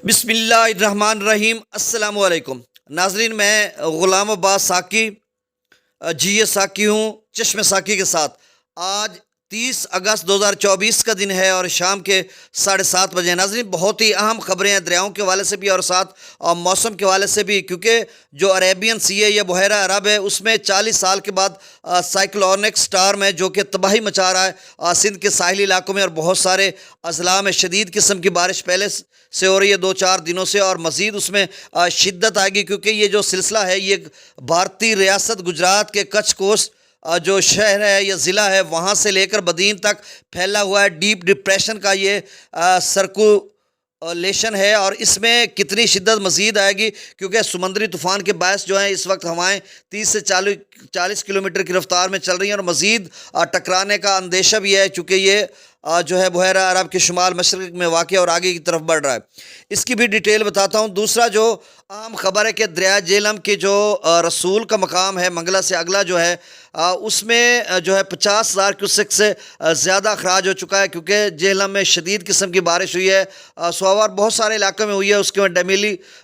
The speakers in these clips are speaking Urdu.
بسم اللہ الرحمن الرحیم۔ السلام علیکم ناظرین، میں غلام عباس ساکی جی اے ساکی ہوں، چشم ساکی کے ساتھ۔ آج 30 اگست 2024 کا دن ہے اور شام کے 7:30 بجے۔ ناظرین، بہت ہی اہم خبریں ہیں دریاؤں کے حوالے سے بھی اور ساتھ موسم کے حوالے سے بھی، کیونکہ جو عربین سی ہے یا بحیرہ عرب ہے، اس میں 40 سال کے بعد سائیکلونک سٹارم ہے جو کہ تباہی مچا رہا ہے سندھ کے ساحلی علاقوں میں، اور بہت سارے اضلاع میں شدید قسم کی بارش پہلے سے ہو رہی ہے 2-4 دنوں سے، اور مزید اس میں شدت آئے گی، کیونکہ یہ جو سلسلہ ہے یہ بھارتی ریاست گجرات کے کچھ کوسٹ جو شہر ہے یا ضلع ہے وہاں سے لے کر بدین تک پھیلا ہوا ہے۔ ڈیپ ڈپریشن کا یہ سرکولیشن ہے، اور اس میں کتنی شدت مزید آئے گی، کیونکہ سمندری طوفان کے باعث جو ہیں اس وقت ہوائیں 30 سے 40 کلومیٹر کی رفتار میں چل رہی ہیں، اور مزید ٹکرانے کا اندیشہ بھی ہے، چونکہ یہ جو ہے بحیرہ عرب کے شمال مشرق میں واقع اور آگے کی طرف بڑھ رہا ہے۔ اس کی بھی ڈیٹیل بتاتا ہوں۔ دوسرا جو اہم خبر ہے کہ دریائے جہلم کے جو رسول کا مقام ہے، منگلہ سے اگلا جو ہے، اس میں جو ہے 50,000 کیوسک سے زیادہ اخراج ہو چکا ہے، کیونکہ جہلم میں شدید قسم کی بارش ہوئی ہے۔ سوار بہت سارے علاقوں میں ہوئی ہے، اس کے بعد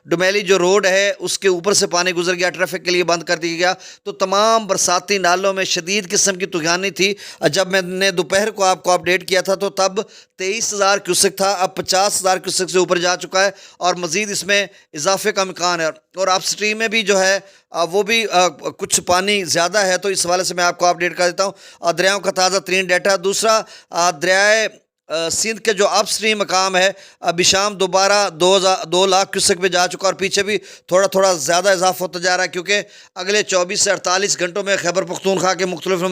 ڈومیلی جو روڈ ہے اس کے اوپر سے پانی گزر گیا، ٹریفک کے لیے بند کر دیا گیا، تو تمام برساتی نالوں میں شدید قسم کی طغیانی تھی۔ جب میں نے دوپہر کو آپ کو اپڈیٹ کیا تھا تو تب 23,000 کیوسک تھا، اب 50,000 کیوسک سے اوپر جا چکا ہے، اور مزید اس میں اضافے کا امکان ہے۔ اور اپ سٹریم میں بھی جو ہے وہ بھی کچھ پانی زیادہ ہے، تو اس حوالے سے میں آپ کو اپڈیٹ کر دیتا ہوں دریاؤں کا تازہ ترین ڈیٹا۔ دوسرا، دریائے سندھ کے جو اپ سٹریم مقام ہے ابھی شام دوبارہ 2 لاکھ کیوسک پہ جا چکا، اور پیچھے بھی تھوڑا تھوڑا زیادہ اضافہ ہوتا جا رہا ہے، کیونکہ اگلے 24 سے 48 گھنٹوں میں خیبر پختونخوا کے مختلف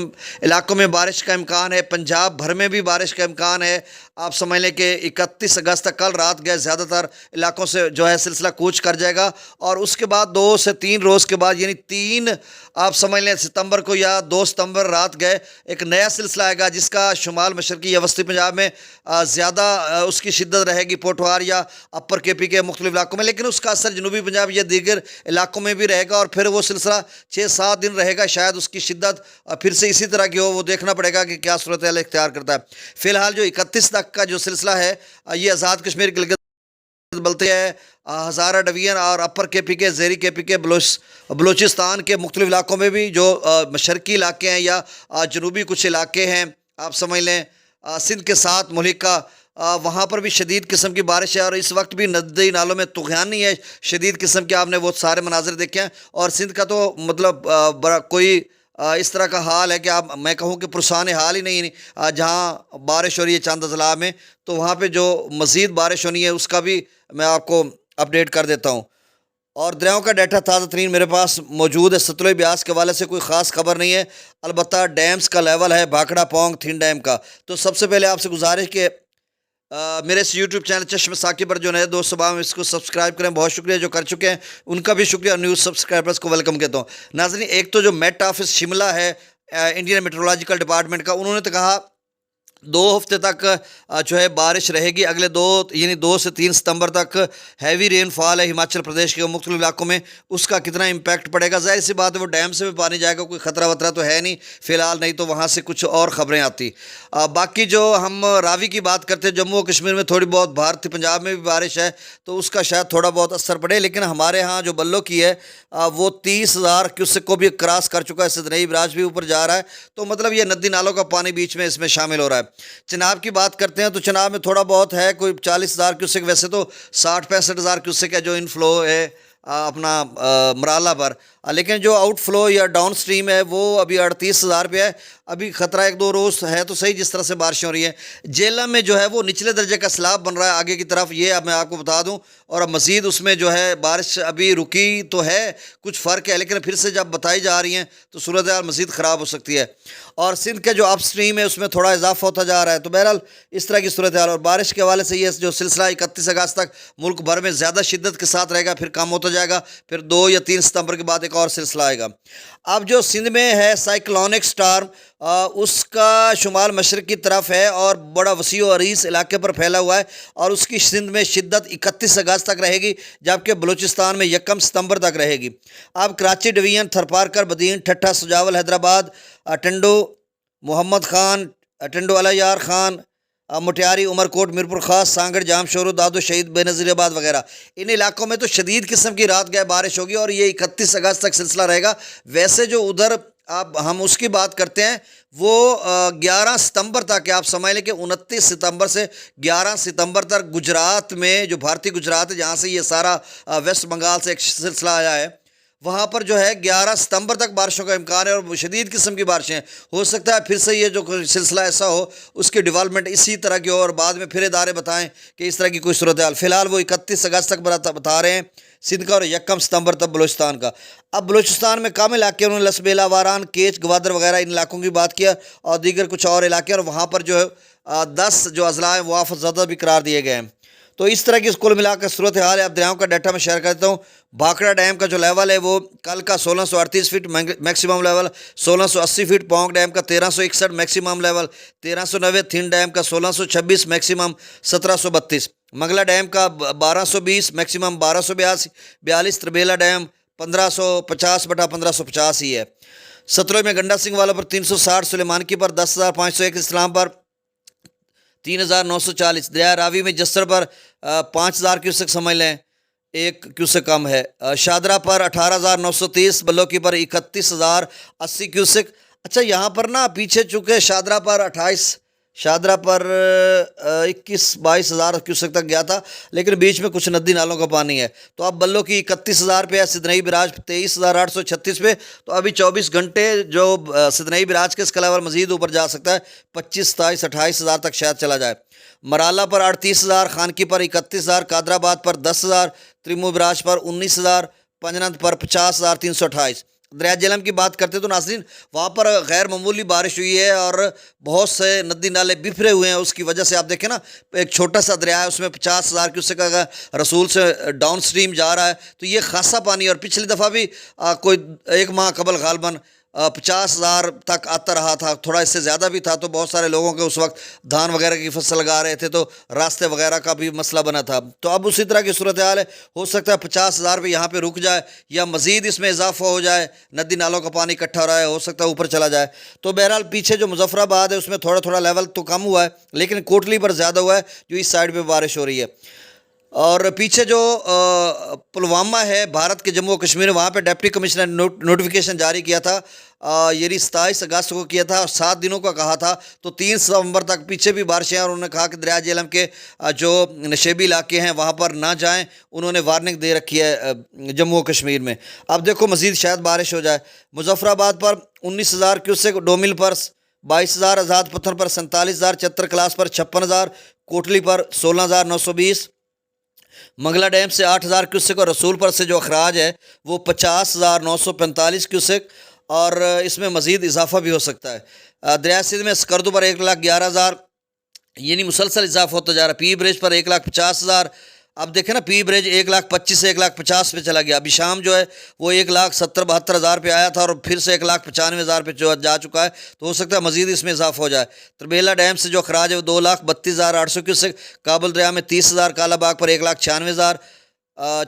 علاقوں میں بارش کا امکان ہے، پنجاب بھر میں بھی بارش کا امکان ہے۔ آپ سمجھ لیں کہ 31 اگست تک، کل رات گئے زیادہ تر علاقوں سے جو ہے سلسلہ کوچ کر جائے گا، اور اس کے بعد 2 سے 3 روز کے بعد، یعنی 3 آپ سمجھ لیں ستمبر کو یا 2 ستمبر رات گئے ایک نیا سلسلہ آئے گا، جس کا شمال مشرقی یا وسطی پنجاب میں زیادہ اس کی شدت رہے گی، پوٹھوار یا اپر کے پی کے مختلف علاقوں میں، لیکن اس کا اثر جنوبی پنجاب یا دیگر علاقوں میں بھی رہے گا، اور پھر وہ سلسلہ 6-7 دن رہے گا، شاید اس کی شدت پھر سے اسی طرح کی ہو، وہ دیکھنا پڑے گا کہ کیا صورتحال اختیار کرتا ہے۔ فی الحال جو 31 تک کا جو سلسلہ ہے یہ آزاد کشمیر کے بلتے ہیں، ہزارہ ڈویژن اور اپر کے پی کے، زیری کے پی کے، بلوچستان کے مختلف علاقوں میں بھی جو مشرقی علاقے ہیں یا جنوبی کچھ علاقے ہیں، آپ سمجھ لیں سندھ کے ساتھ ملک کا، وہاں پر بھی شدید قسم کی بارش ہے، اور اس وقت بھی ندی نالوں میں طغیانی ہے شدید قسم کے۔ آپ نے وہ سارے مناظر دیکھے ہیں، اور سندھ کا تو مطلب کوئی اس طرح کا حال ہے کہ میں کہوں کہ پرسان حال ہی نہیں، جہاں بارش ہو رہی ہے چند اضلاع میں، تو وہاں پہ جو مزید بارش ہونی ہے اس کا بھی میں آپ کو اپڈیٹ کر دیتا ہوں۔ اور دریاؤں کا ڈیٹا تازہ ترین میرے پاس موجود ہے۔ ستلج بیاس کے حوالے سے کوئی خاص خبر نہیں ہے، البتہ ڈیمز کا لیول ہے بھاکڑا پونگ تھن ڈیم کا۔ تو سب سے پہلے آپ سے گزارش کہ میرے اس یوٹیوب چینل چشم ساکی پر جو نئے دوست صبح میں اس کو سبسکرائب کریں، بہت شکریہ جو کر چکے ہیں ان کا بھی شکریہ، اور نیوز سبسکرائبرز کو ویلکم کہتا ہوں۔ ناظرین، ایک تو جو میٹ آفس شملہ ہے انڈین میٹرولوجیکل ڈپارٹمنٹ کا، انہوں نے تو کہا 2 ہفتے تک جو ہے بارش رہے گی، اگلے 2 سے 3 ستمبر تک ہیوی رین فال ہے ہماچل پردیش کے مختلف علاقوں میں، اس کا کتنا امپیکٹ پڑے گا؟ ظاہر سی بات ہے وہ ڈیم سے بھی پانی جائے گا، کوئی خطرہ وطرہ تو ہے نہیں فی الحال، نہیں تو وہاں سے کچھ اور خبریں آتی۔ باقی جو ہم راوی کی بات کرتے ہیں، جموں و کشمیر میں تھوڑی بہت، بھارتی پنجاب میں بھی بارش ہے تو اس کا شاید تھوڑا بہت اثر پڑے، لیکن ہمارے ہاں جو بلو کی ہے وہ 30,000 کیوسک کو بھی کراس کر چکا ہے، سدنئی براج بھی اوپر جا رہا ہے، تو مطلب یہ ندی ہے نالوں کا پانی بیچ میں اس میں شامل ہو رہا ہے۔ چناب کی بات کرتے ہیں تو چناب میں تھوڑا بہت ہے، کوئی 40,000 کیوسک، ویسے تو 60-65,000 کیوسک ہے جو انفلو ہے اپنا مرالہ پر، لیکن جو آؤٹ فلو یا ڈاؤن سٹریم ہے وہ ابھی 38,000 پہ ہے۔ ابھی خطرہ 1-2 روز ہے تو صحیح، جس طرح سے بارشیں ہو رہی ہیں۔ جہلم میں جو ہے وہ نچلے درجے کا سیلاب بن رہا ہے آگے کی طرف، یہ اب میں آپ کو بتا دوں، اور اب مزید اس میں جو ہے بارش ابھی رکی تو ہے، کچھ فرق ہے، لیکن پھر سے جب بتائی جا رہی ہیں تو صورتحال مزید خراب ہو سکتی ہے۔ اور سندھ کے جو اپ سٹریم ہے اس میں تھوڑا اضافہ ہوتا جا رہا ہے، تو بہرحال اس طرح کی صورتحال، اور بارش کے حوالے سے یہ جو سلسلہ 31 اگست تک ملک بھر میں زیادہ شدت کے ساتھ رہے گا، پھر کم ہوتا جائے گا، پھر 2 یا 3 ستمبر کے بعد ایک اور سلسلہ آئے گا۔ اب جو سندھ میں ہے سائیکلونک سٹارم، اس کا شمال مشرق کی طرف ہے اور بڑا وسیع و عریض علاقے پر پھیلا ہوا ہے، اور اس کی سندھ میں شدت 31 اگست تک رہے گی، جبکہ بلوچستان میں 1 ستمبر تک رہے گی۔ اب کراچی ڈویژن، تھرپارکر، بدین، ٹھٹھہ، سجاول، حیدرآباد، ٹنڈو محمد خان، ٹنڈو الیار خان، مٹیاری, عمرکوٹ, میرپور خاص, سانگڑ, جام شورو, دادو شہید, بے نظیر آباد وغیرہ ان علاقوں میں تو شدید قسم کی رات گئے بارش ہوگی اور یہ 31 اگست تک سلسلہ رہے گا. ویسے جو ادھر اب ہم اس کی بات کرتے ہیں وہ 11 ستمبر تک, آپ سمجھ لیں کہ 29 ستمبر سے 11 ستمبر تک گجرات میں, جو بھارتی گجرات ہے جہاں سے یہ سارا ویسٹ بنگال سے ایک سلسلہ آیا ہے, وہاں پر جو ہے 11 ستمبر تک بارشوں کا امکان ہے اور شدید قسم کی بارشیں. ہو سکتا ہے پھر سے یہ جو سلسلہ ایسا ہو اس کی ڈیولپمنٹ اسی طرح کی ہو اور بعد میں پھر ادارے بتائیں کہ اس طرح کی کوئی صورتحال. فی الحال وہ 31 اگست تک بتا رہے ہیں سندھ کا اور 1 ستمبر تک بلوچستان کا. اب بلوچستان میں کام علاقے انہوں نے لسبیلا, واران, کیچ, گوادر وغیرہ ان علاقوں کی بات کیا اور دیگر کچھ اور علاقے, اور وہاں پر جو ہے 10 جو اضلاع ہیں وہ آفت زدہ بھی قرار دیے گئے ہیں. تو اس طرح کی کل ملا کر صورتحال ہے. اب دریاؤں کا ڈیٹا میں شیئر کرتا ہوں. بھاکڑا ڈیم کا جو لیول ہے وہ کل کا 1638 foot maximum level, 1680 foot. Pong dam کا 1361 میکسیمم لیول, 1390. تھن ڈیم کا 1626 میکسیمم 1732. منگلا ڈیم کا 1220 میکسیمم 1242. تربیلا ڈیم 1550/1550 ہی ہے. ستروئی میں گنڈا سنگھ والا پر 360, سلیمان کی پر 10,501, اسلام پر 3,940. دریا راوی میں جسر پر 5,000 کیوسک سمجھ لیں, 1 کیوسک کم ہے. شادرہ پر 18,930, بلوکی پر 31,080 کیوسک. اچھا یہاں پر نا پیچھے چونکہ شادرہ پر 21-22 ہزار کیوسک تک گیا تھا, لیکن بیچ میں کچھ ندی نالوں کا پانی ہے. تو اب بلو کی 31,000 پہ ہے, سدنئی براج 23,836 پہ. تو ابھی 24 گھنٹے جو سدنئی براج کے اس کا لیول مزید اوپر جا سکتا ہے, 25, 27, 28 ہزار تک شاید چلا جائے. مرالا پر 38,000, خانکی پر 31,000, قادر آباد پر 10,000, تریمو براج پر 19,000, پنجنت پر 50,328. دریا جہلم کی بات کرتے تو ناظرین وہاں پر غیر معمولی بارش ہوئی ہے اور بہت سے ندی نالے بکھرے ہوئے ہیں. اس کی وجہ سے آپ دیکھیں نا, ایک چھوٹا سا دریا ہے اس میں 50,000 کیوسک کا رسول سے ڈاؤن سٹریم جا رہا ہے, تو یہ خاصا پانی. اور پچھلی دفعہ بھی کوئی 1 ماہ قبل غالباً 50,000 تک آتا رہا تھا, تھوڑا اس سے زیادہ بھی تھا. تو بہت سارے لوگوں کے اس وقت دھان وغیرہ کی فصل لگا رہے تھے, تو راستے وغیرہ کا بھی مسئلہ بنا تھا. تو اب اسی طرح کی صورتحال ہے. ہو سکتا ہے 50,000 پہ یہاں پہ رک جائے یا مزید اس میں اضافہ ہو جائے. ندی نالوں کا پانی اکٹھا ہو رہا ہے, ہو سکتا ہے اوپر چلا جائے. تو بہرحال پیچھے جو مظفر آباد ہے اس میں تھوڑا تھوڑا لیول تو کم ہوا ہے, لیکن کوٹلی پر زیادہ ہوا ہے جو اس سائڈ پہ بارش ہو رہی ہے. اور پیچھے جو پلوامہ ہے بھارت کے جموں و کشمیر, وہاں پہ ڈپٹی کمشنر نے نوٹیفیکیشن جاری کیا تھا, یہ 27 اگست کو کیا تھا اور 7 دنوں کا کہا تھا. تو 3 ستمبر تک پیچھے بھی بارشیں ہیں, اور انہوں نے کہا کہ دریا جہلم کے جو نشیبی علاقے ہیں وہاں پر نہ جائیں. انہوں نے وارننگ دے رکھی ہے جموں و کشمیر میں. اب دیکھو مزید شاید بارش ہو جائے. مظفر آباد پر 19,000 کیوسک, ڈومل پر 22,000, آزاد پتھر پر 47,000, چتر کلاس پر 56,000, کوٹلی پر 16,920. منگلا ڈیم سے 8,000 کیوسک اور رسول پر سے جو اخراج ہے وہ 50,945 کیوسک, اور اس میں مزید اضافہ بھی ہو سکتا ہے. دریا سندھ میں سکردو پر 1,11,000, یعنی مسلسل اضافہ ہوتا جا رہا ہے. پی برج پر 1,50,000. اب دیکھیں نا, پی برج 1,25,000 سے 1,50,000 پہ چلا گیا. ابھی شام جو ہے وہ 1,70,72,000 پہ آیا تھا اور پھر سے 1,95,000 پہ جا چکا ہے. تو ہو سکتا ہے مزید اس میں اضافہ ہو جائے. تربیلا ڈیم سے جو اخراج ہے وہ 2,32,800 کیوسک. کابل دریا میں 30,000, کالا باغ پر 1,96,000,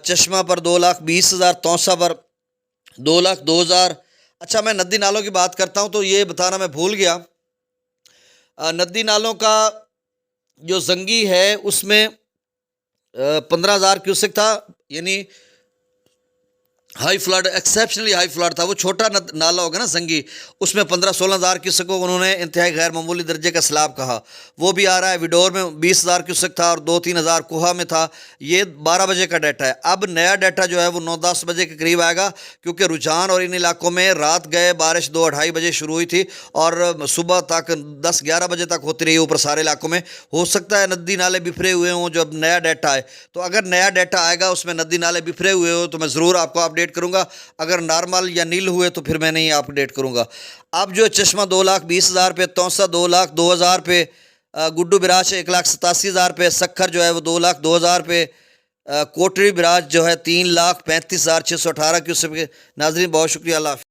چشمہ پر 2,20,000, توسا پر 2,02,000. اچھا میں ندی نالوں کی بات کرتا ہوں تو یہ بتانا میں بھول گیا, ندی نالوں کا جو زنگی ہے اس میں 15,000 کیوسک تھا, یعنی high flood, exceptionally high flood تھا. وہ چھوٹا نالا ہوگا نا زنگی, اس میں 15-16,000 کیوسک کو انہوں نے انتہائی غیر معمولی درجے کا سیلاب کہا. وہ بھی آ رہا ہے. وڈور میں 20,000 کیوسک تھا اور 2-3 ہزار کوہا میں تھا. یہ 12 بجے کا ڈیٹا ہے. اب نیا ڈیٹا جو ہے وہ 9-10 بجے کے قریب آئے گا, کیونکہ رجحان اور ان علاقوں میں رات گئے بارش 2-2:30 بجے شروع ہوئی تھی اور صبح تک 10-11 بجے تک ہوتی رہی اوپر سارے علاقوں میں. ہو سکتا ہے ندی نالے بفرے ہوئے ہوں جو اب نیا ڈیٹا ہے. تو اگر نیا ڈیٹا آئے گا اس میں ندی نالے بفرے ہوئے ہو تو میں ضرور آپ کو اپڈیٹ کروں گا. اگر نارمل یا نیل ہوئے تو پھر میں نہیں اپڈیٹ کروں گا. اب جو چشمہ 2,20,000 پہ, توسا 2,02,000 پہ, گڈو براج 1,87,000 پہ, سکھر جو ہے وہ 2,02,000 پہ, کوٹری براج جو ہے 3,35,618 کیوسک. ناظرین بہت شکریہ, اللہ حافظ.